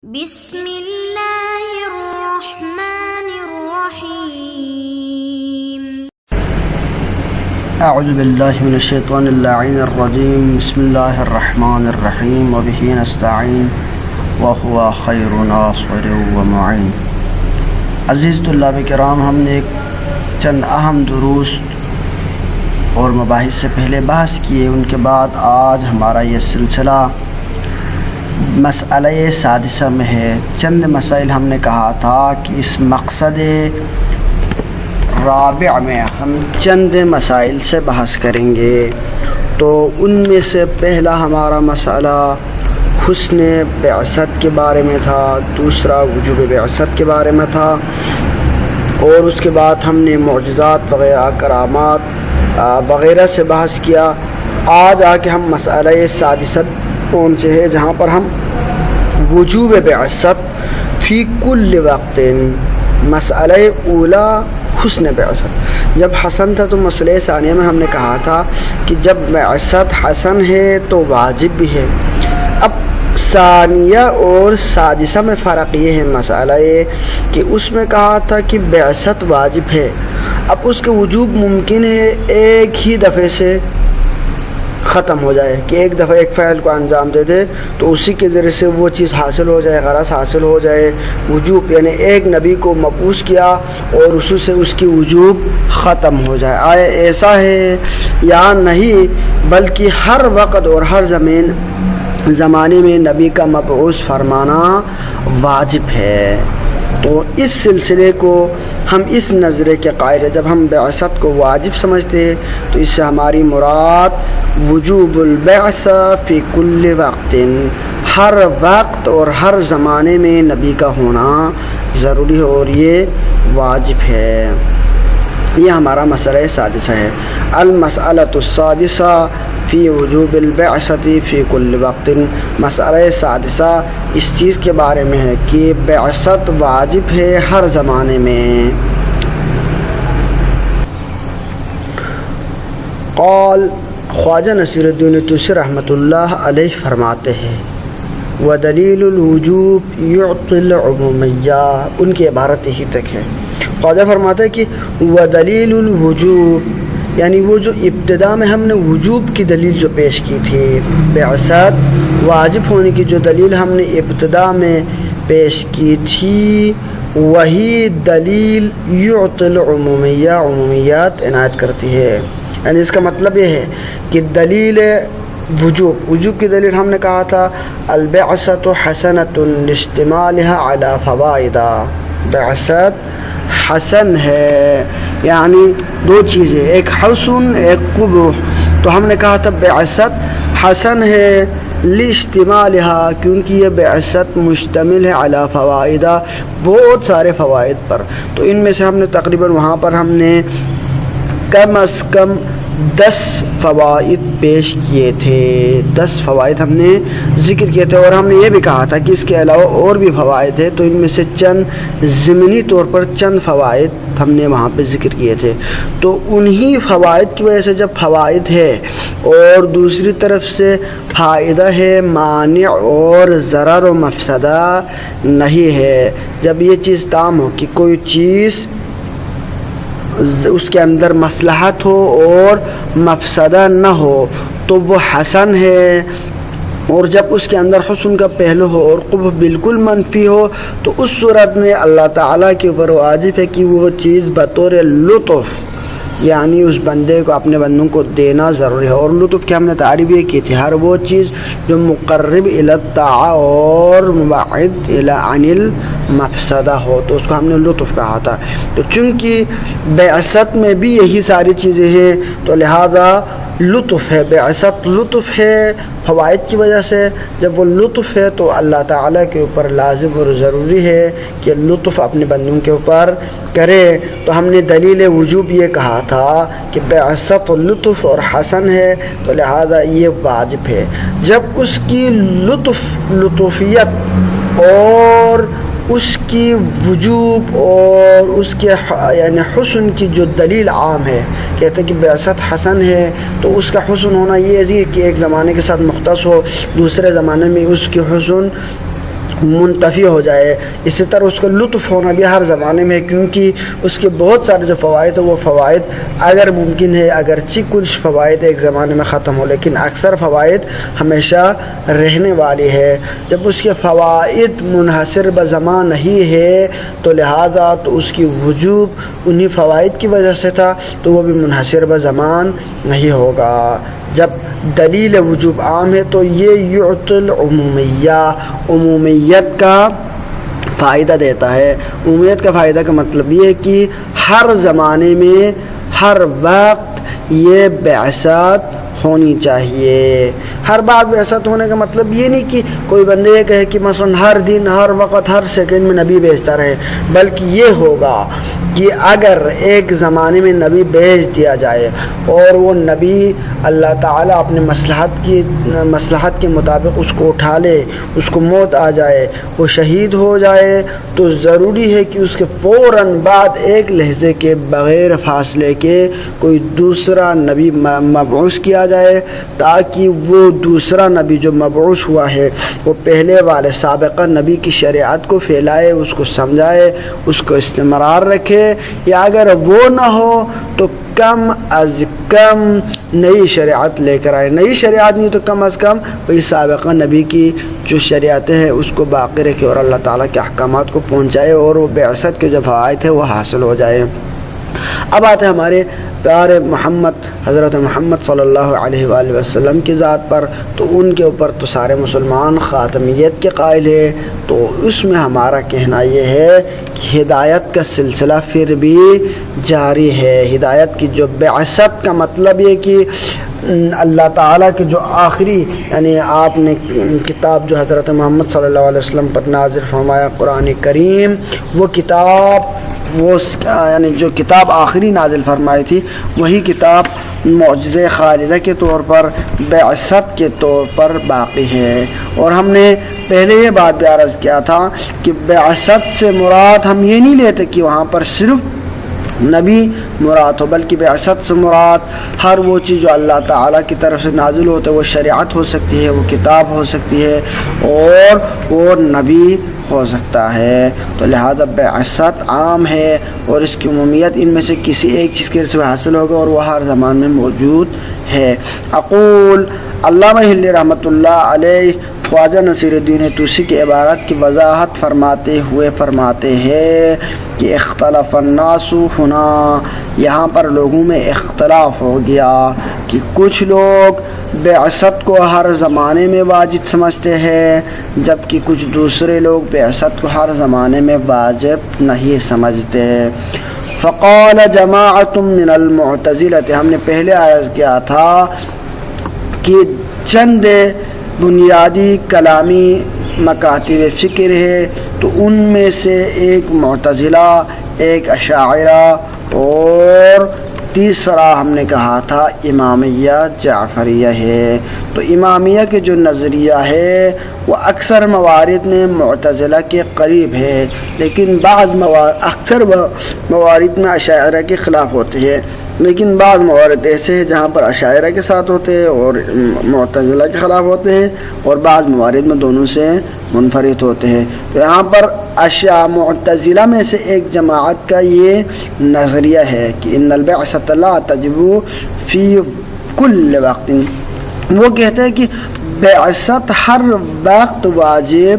بسم اللہ الرحمن الرحیم۔ اعوذ باللہ من الشیطان اللعین الرجیم۔ بسم اللہ الرحمن الرحیم وبہ نستعین وہو خیر ناصر ومعین۔ عزیز طلاب کرام، ہم نے چند اہم دروس اور مباحث سے پہلے بحث کیے، ان کے بعد آج ہمارا یہ سلسلہ مسئلہ سادسہ میں ہے۔ چند مسائل ہم نے کہا تھا کہ اس مقصد رابع میں ہم چند مسائل سے بحث کریں گے، تو ان میں سے پہلا ہمارا مسئلہ حسن بعثت کے بارے میں تھا، دوسرا وجوب بعثت کے بارے میں تھا، اور اس کے بعد ہم نے معجزات وغیرہ، کرامات وغیرہ سے بحث کیا۔ آج آ کے ہم مسئلہ سادسہ پہنچے ہیں، جہاں پر ہم وجوب بعثت فی کل وقت، مسئلہ اولا حسن بعثت۔ جب حسن تھا تو مسئلہ ثانیہ میں ہم نے کہا تھا کہ جب بعثت حسن ہے تو واجب بھی ہے۔ اب ثانیہ اور سادسہ میں فرق یہ ہے مسئلہ یہ کہ اس میں کہا تھا کہ بعثت واجب ہے، اب اس کے وجوب ممکن ہے ایک ہی دفعے سے ختم ہو جائے، کہ ایک دفعہ ایک فعل کو انجام دے دے تو اسی کے ذریعے سے وہ چیز حاصل ہو جائے، غرض حاصل ہو جائے۔ وجوب یعنی ایک نبی کو مبعوث کیا اور اسی سے اس کی وجوب ختم ہو جائے۔ آیا ایسا ہے یا نہیں؟ بلکہ ہر وقت اور ہر زمانے میں نبی کا مبعوث فرمانا واجب ہے۔ تو اس سلسلے کو ہم اس نظرے کے قائل ہیں، جب ہم بعثت کو واجب سمجھتے ہیں تو اس سے ہماری مراد وجوب البعث فی کل وقت، ہر وقت اور ہر زمانے میں نبی کا ہونا ضروری ہے اور یہ واجب ہے۔ یہ ہمارا مسئلہ سادسہ ہے۔ المسئلۃ السادسہ فی وجوب البعثۃ فی کل وقت، مسئلہ سادسہ اس چیز کے بارے میں ہے کہ بعثت واجب ہے ہر زمانے میں۔ قال خواجہ نصیر الدین طوسی رحمۃ اللہ علیہ فرماتے ہیں، وَدَلِيلُ الْوُجُوبِ يُعْطِي الْعُمُومِيَّةَ، ان کی عبارت یہی تک ہے۔ خواجہ فرماتے ہیں کہ وَدَلِيلُ الْوُجُوبِ، یعنی وہ جو ابتدا میں ہم نے وجوب کی دلیل جو پیش کی تھی، بعثت واجب ہونے کی جو دلیل ہم نے ابتدا میں پیش کی تھی، وہی دلیل یعطی العمومیہ، عمومیات عنایت کرتی ہے۔ یعنی اس کا مطلب یہ ہے کہ دلیل وجوب کی دلیل ہم نے کہا تھا البعثۃ حسنۃ لاشتمالها علی فوائد، بعثت حسن ہے، یعنی دو چیزیں، ایک حسن ایک قبح۔ تو ہم نے کہا تھا بعثت حسن ہے لاشتمالها، کیونکہ یہ بعثت مشتمل ہے علی فوائد، بہت سارے فوائد پر۔ تو ان میں سے ہم نے تقریباً وہاں پر ہم نے کم از کم 10 فوائد پیش کیے تھے، 10 فوائد ہم نے ذکر کیے تھے، اور ہم نے یہ بھی کہا تھا کہ اس کے علاوہ اور بھی فوائد ہیں، تو ان میں سے چند ضمنی طور پر چند فوائد ہم نے وہاں پہ ذکر کیے تھے۔ تو انہی فوائد کی وجہ سے جب فوائد ہے اور دوسری طرف سے فائدہ ہے، مانع اور ضرر و مفسدہ نہیں ہے، جب یہ چیز تام ہو کہ کوئی چیز اس کے اندر مصلحت ہو اور مفسدہ نہ ہو تو وہ حسن ہے، اور جب اس کے اندر حسن کا پہلو ہو اور قبح بالکل منفی ہو تو اس صورت میں اللہ تعالیٰ کے اوپر واجب ہے کہ وہ چیز بطور لطف، یعنی اس بندے کو، اپنے بندوں کو دینا ضروری ہے۔ اور لطف کی ہم نے تعریف یہ کی تھی، ہر وہ چیز جو مقرب الی الطاعہ اور مبعد الی عن المفسدہ ہو تو اس کو ہم نے لطف کہا تھا۔ تو چونکہ بعثت میں بھی یہی ساری چیزیں ہیں تو لہذا لطف ہے، بعثت لطف ہے فوائد کی وجہ سے۔ جب وہ لطف ہے تو اللہ تعالیٰ کے اوپر لازم اور ضروری ہے کہ لطف اپنے بندوں کے اوپر کرے۔ تو ہم نے دلیل وجوب یہ کہا تھا کہ بعثت لطف اور حسن ہے تو لہذا یہ واجب ہے۔ جب اس کی لطفیت اور اس کی وجوب اور اس کے یعنی حسن کی جو دلیل عام ہے، کہتے ہیں کہ بعثت حسن ہے تو اس کا حسن ہونا یہ ہے کہ ایک زمانے کے ساتھ مختص ہو، دوسرے زمانے میں اس کی حسن منتفی ہو جائے. اسی طرح اس کا لطف ہونا بھی ہر زمانے میں ہے، کیونکہ اس کے بہت سارے جو فوائد ہیں وہ فوائد اگر ممکن ہے اگرچہ کچھ فوائد ایک زمانے میں ختم ہو لیکن اکثر فوائد ہمیشہ رہنے والی ہے. جب اس کے فوائد منحصر بزمان نہیں ہے تو لہذا تو اس کی وجوب انہی فوائد کی وجہ سے تھا تو وہ بھی منحصر بزمان نہیں ہوگا. جب دلیل وجوب عام ہے تو یہ یعطی العمومیہ، عمومیت کا فائدہ دیتا ہے. عمومیت کا فائدہ کا مطلب یہ ہے کہ ہر زمانے میں ہر وقت یہ بعثت ہونی چاہیے. ہر بات بعثت ہونے کا مطلب یہ نہیں کہ کوئی بندے یہ کہے کہ مثلا ہر دن ہر وقت ہر سیکنڈ میں نبی بھیجتا رہے، بلکہ یہ ہوگا کہ اگر ایک زمانے میں نبی بھیج دیا جائے اور وہ نبی اللہ تعالیٰ اپنے مصلحت کے مطابق اس کو اٹھا لے، اس کو موت آ جائے، وہ شہید ہو جائے، تو ضروری ہے کہ اس کے فوراً بعد ایک لحظے کے بغیر فاصلے کے کوئی دوسرا نبی مبعوث کیا جائے تاکہ وہ دوسرا نبی جو مبعوث ہوا ہے وہ پہلے والے سابقہ نبی کی شریعت کو پھیلائے، اس کو سمجھائے، اس کو استمرار رکھے، یا اگر وہ نہ ہو تو کم از کم نئی شریعت لے کر آئے. نئی شریعت نہیں تو کم از کم وہی سابقہ نبی کی جو شریعتیں ہیں اس کو باقی رکھے اور اللہ تعالیٰ کے احکامات کو پہنچائے اور وہ بعثت کے جو فوائد ہیں وہ حاصل ہو جائے. اب آتے ہیں ہمارے پیارے محمد حضرت محمد صلی اللہ علیہ وآلہ وسلم کی ذات پر. تو ان کے اوپر تو سارے مسلمان خاتمیت کے قائل ہیں، تو اس میں ہمارا کہنا یہ ہے کہ ہدایت کا سلسلہ پھر بھی جاری ہے. ہدایت کی جو بعثت کا مطلب یہ کہ اللہ تعالیٰ کے جو آخری یعنی آپ نے کتاب جو حضرت محمد صلی اللہ علیہ وسلم پر نازل فرمایا قرآن کریم، وہ کتاب یعنی جو کتاب آخری نازل فرمائی تھی وہی کتاب معجزہ خالدہ کے طور پر بعثت کے طور پر باقی ہے. اور ہم نے پہلے یہ بات بھی عرض کیا تھا کہ بعثت سے مراد ہم یہ نہیں لیتے کہ وہاں پر صرف نبی مراد ہو، بلکہ بعثت سے مراد ہر وہ چیز جو اللہ تعالیٰ کی طرف سے نازل ہوتا ہے، وہ شریعت ہو سکتی ہے، وہ کتاب ہو سکتی ہے اور وہ نبی ہو سکتا ہے. تو لہذا بعثت عام ہے اور اس کی عمومیت ان میں سے کسی ایک چیز کے سے حاصل ہوگا اور وہ ہر زمان میں موجود ہے. اقول علامہ ہلی رحمۃ اللہ علیہ خواجہ نصیر الدین طوسی کی عبارت کی وضاحت فرماتے ہوئے فرماتے ہیں کہ اختلف الناس ہنا، یہاں پر لوگوں میں اختلاف ہو گیا کہ کچھ لوگ بعثت کو ہر زمانے میں واجب سمجھتے ہیں جبکہ کچھ دوسرے لوگ بعثت کو ہر زمانے میں واجب نہیں سمجھتے. فقال جماعت من المعتزلہ، ہم نے پہلے عرض کیا تھا کہ چند بنیادی کلامی مکاتب فکر ہے، تو ان میں سے ایک معتزلہ، ایک اشاعرہ اور تیسرا ہم نے کہا تھا امامیہ جعفریہ ہے. تو امامیہ کے جو نظریہ ہے وہ اکثر موارد میں معتزلہ کے قریب ہے، لیکن اکثر موارد میں اشاعرہ کے خلاف ہوتے ہیں، لیکن بعض موارد ایسے ہیں جہاں پر اشاعرہ کے ساتھ ہوتے ہیں اور معتزلہ کے خلاف ہوتے ہیں، اور بعض موارد میں دونوں سے منفرد ہوتے ہیں. تو یہاں پر معتزلہ میں سے ایک جماعت کا یہ نظریہ ہے کہ ان البعثۃ لا تجب فی کل وقت، وہ کہتے ہیں کہ بعثت ہر وقت واجب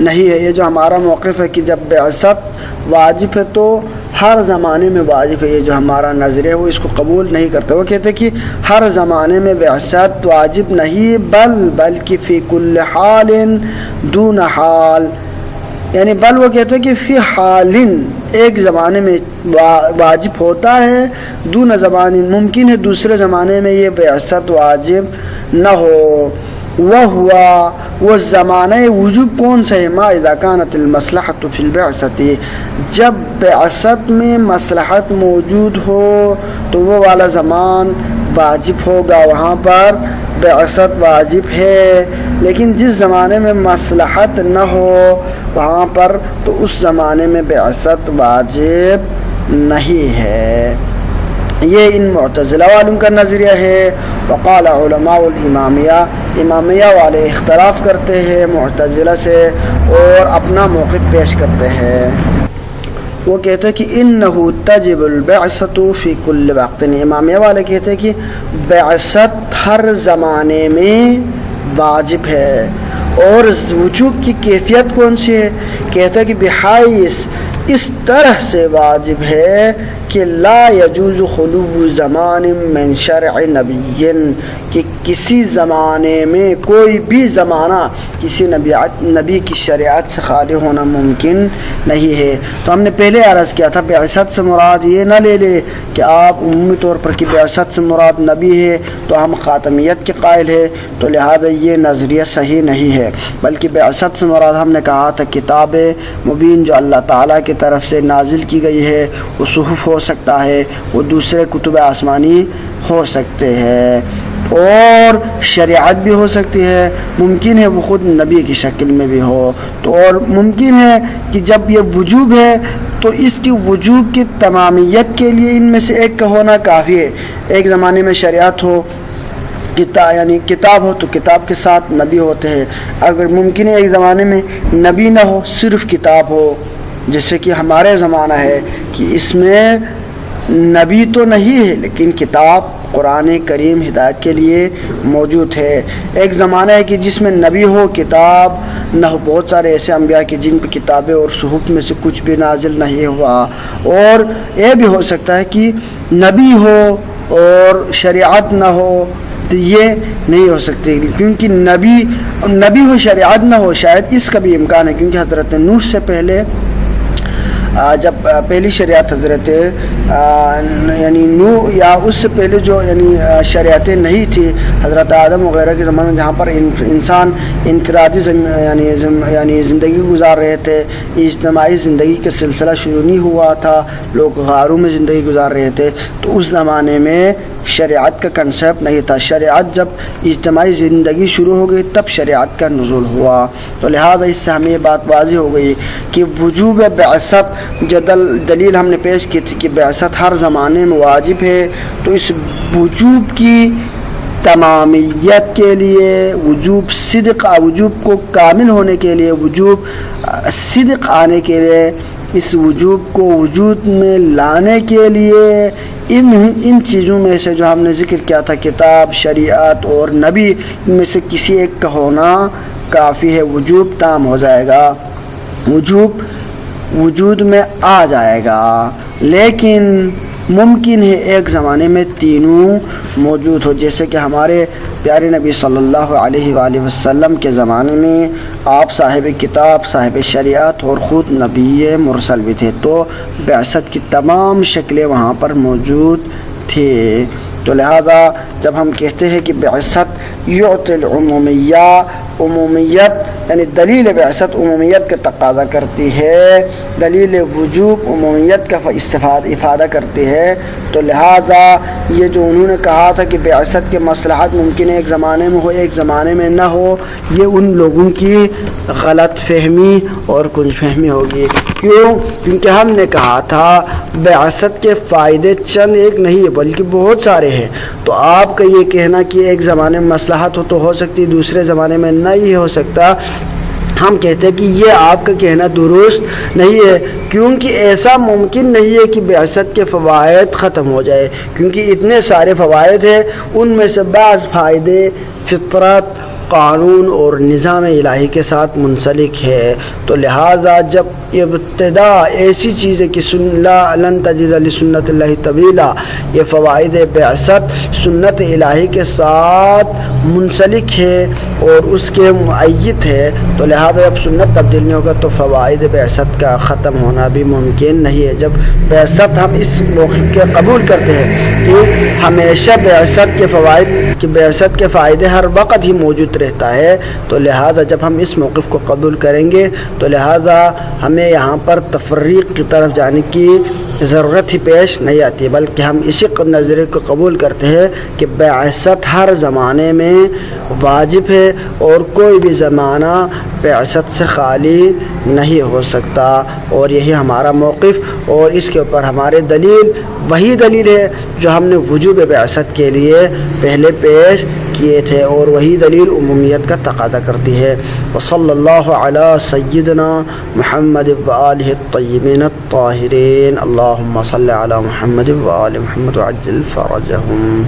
نہیں ہے. یہ جو ہمارا موقف ہے کہ جب بعثت واجب ہے تو ہر زمانے میں واجب ہے، یہ جو ہمارا نظریہ ہے وہ اس کو قبول نہیں کرتے. وہ کہتے ہیں کہ ہر زمانے میں بعثت واجب نہیں بلکہ فی کل حال دون حال، یعنی وہ کہتے ہیں کہ فی حال ایک زمانے میں واجب ہوتا ہے، دون زمان ممکن ہے دوسرے زمانے میں یہ بعثت واجب نہ ہو. وہ زمانہ وجوب کون سا ہے؟ ما اذا كانت المصلحة في البعثة، جب بعثت میں مصلحت موجود ہو تو وہ والا زمان واجب ہوگا، وہاں پر بعثت واجب ہے. لیکن جس زمانے میں مصلحت نہ ہو وہاں پر تو اس زمانے میں بعثت واجب نہیں ہے. یہ ان معتزلہ والوں کا نظریہ ہے۔ وقال علماء الامامیہ، امامیہ والے اختلاف کرتے ہیں معتزلہ سے اور اپنا موقف پیش کرتے ہیں۔ وہ کہتے ہیں کہ انہو تجب البعثۃ فی کل وقت، امامیہ والے کہتے ہیں کہ بعثت ہر زمانے میں واجب ہے۔ اور وجوب کی کیفیت کون سی ہے؟ کہتا ہے کہ بحیث اس طرح سے واجب ہے کہ لا یجوز خلو زمان من شرع نبی، کہ کسی زمانے میں کوئی بھی زمانہ کسی نبی کی شریعت سے خالی ہونا ممکن نہیں ہے۔ تو ہم نے پہلے عرض کیا تھا بعثت سے مراد یہ نہ لے لے کہ آپ عمومی طور پر کہ بعثت سے مراد نبی ہے تو ہم خاتمیت کے قائل ہے، تو لہذا یہ نظریہ صحیح نہیں ہے، بلکہ بعثت سے مراد ہم نے کہا تھا کتاب مبین جو اللہ تعالیٰ کی طرف سے نازل کی گئی ہے، وہ صحف ہو سکتا ہے، وہ دوسرے کتب آسمانی ہو سکتے ہیں، اور شریعت بھی ہو سکتی ہے، ممکن ہے وہ خود نبی کی شکل میں بھی ہو، تو اور ممکن ہے کہ جب یہ وجوب ہے تو اس کی وجوب کی تمامیت کے لیے ان میں سے ایک کا ہونا کافی ہے۔ ایک زمانے میں شریعت ہو، یعنی کتاب ہو تو کتاب کے ساتھ نبی ہوتے ہیں، اگر ممکن ہے ایک زمانے میں نبی نہ ہو صرف کتاب ہو، جیسے کہ ہمارے زمانہ ہے کہ اس میں نبی تو نہیں ہے لیکن کتاب قرآن کریم ہدایت کے لیے موجود ہے۔ ایک زمانہ ہے کہ جس میں نبی ہو کتاب نہ ہو، بہت سارے ایسے انبیاء کہ جن پہ کتابیں اور صحف میں سے کچھ بھی نازل نہیں ہوا، اور یہ بھی ہو سکتا ہے کہ نبی ہو اور شریعت نہ ہو، تو یہ نہیں ہو سکتی کیونکہ نبی ہو شریعت نہ ہو، شاید اس کا بھی امکان ہے، کیونکہ حضرت نوح سے پہلے جب پہلی شریعت حضرت یعنی نوح یا اس سے پہلے جو یعنی شریعتیں نہیں تھی حضرت آدم وغیرہ کے زمانے میں، جہاں پر انسان انفرادی یعنی زندگی گزار رہے تھے، اجتماعی زندگی کا سلسلہ شروع نہیں ہوا تھا، لوگ غاروں میں زندگی گزار رہے تھے، تو اس زمانے میں شریعت کا کنسیپٹ نہیں تھا۔ شریعت جب اجتماعی زندگی شروع ہو گئی تب شریعت کا نزول ہوا، تو لہذا اس سے ہمیں یہ بات واضح ہو گئی کہ وجوب بعثت جو دلیل ہم نے پیش کی تھی کہ بعثت ہر زمانے میں واجب ہے، تو اس وجوب کی تمامیت کے لیے، وجوب کو کامل ہونے کے لیے، وجوب صدق آنے کے لیے، اس وجوب کو وجود میں لانے کے لیے ان چیزوں میں سے جو ہم نے ذکر کیا تھا کتاب، شریعت اور نبی، ان میں سے کسی ایک کا ہونا کافی ہے، وجوب تام ہو جائے گا، وجوب وجود میں آ جائے گا۔ لیکن ممکن ہے ایک زمانے میں تینوں موجود ہو، جیسے کہ ہمارے پیارے نبی صلی اللہ علیہ وآلہ وسلم کے زمانے میں آپ صاحب کتاب، صاحب شریعت اور خود نبی مرسل بھی تھے، تو بعثت کی تمام شکلیں وہاں پر موجود تھے۔ تو لہذا جب ہم کہتے ہیں کہ بعثت یعطی العمومیہ، عمومیت یعنی دلیل بعثت عمومیت کا تقاضا کرتی ہے، دلیل وجوب عمومیت کا افادہ کرتی ہے، تو لہذا یہ جو انہوں نے کہا تھا کہ بعثت کے مصلحت ممکن ہے ایک زمانے میں ہو ایک زمانے میں نہ ہو، یہ ان لوگوں کی غلط فہمی اور کنج فہمی ہوگی۔ کیونکہ ہم نے کہا تھا بعثت کے فائدے چند ایک نہیں ہے بلکہ بہت سارے ہیں، تو آپ کا یہ کہنا کہ ایک زمانے میں مصلحت ہو تو ہو سکتی، دوسرے زمانے میں نہیں ہو سکتا، ہم کہتے ہیں کہ یہ آپ کا کہنا درست نہیں ہے، کیونکہ ایسا ممکن نہیں ہے کہ بعثت کے فوائد ختم ہو جائے، کیونکہ اتنے سارے فوائد ہیں، ان میں سے بعض فائدے فطرت، قانون اور نظام الہی کے ساتھ منسلک ہے، تو لہٰذا جب ابتدا ایسی چیز ہے کہ لن تجد لسنت اللہ طویلا، یہ فوائد بعثت سنت الہی کے ساتھ منسلک ہے اور اس کے مؤید ہے، تو لہذا جب سنت تبدیل نہیں ہوگا تو فوائد بعثت کا ختم ہونا بھی ممکن نہیں ہے۔ جب بعثت ہم اس موقف کے قبول کرتے ہیں کہ ہمیشہ بعثت کے فائدے ہر وقت ہی موجود رہتا ہے، تو لہذا جب ہم اس موقف کو قبول کریں گے تو لہذا ہمیں یہاں پر تفریق کی طرف جانے کی ضرورت ہی پیش نہیں آتی، بلکہ ہم اسی نظریے کو قبول کرتے ہیں کہ بعثت ہر زمانے میں واجب ہے اور کوئی بھی زمانہ بعثت سے خالی نہیں ہو سکتا، اور یہی ہمارا موقف، اور اس کے اوپر ہمارے دلیل وہی دلیل ہے جو ہم نے وجوب بعثت کے لیے پہلے پیش کیے تھے، اور وہی دلیل عمومیت کا تقاضا کرتی ہے۔ وصلی اللہ علی سیدنا محمد وآلہ الطیبین الطاہرین، اللہم صلی علی محمد وآل محمد وعجل فرجہم۔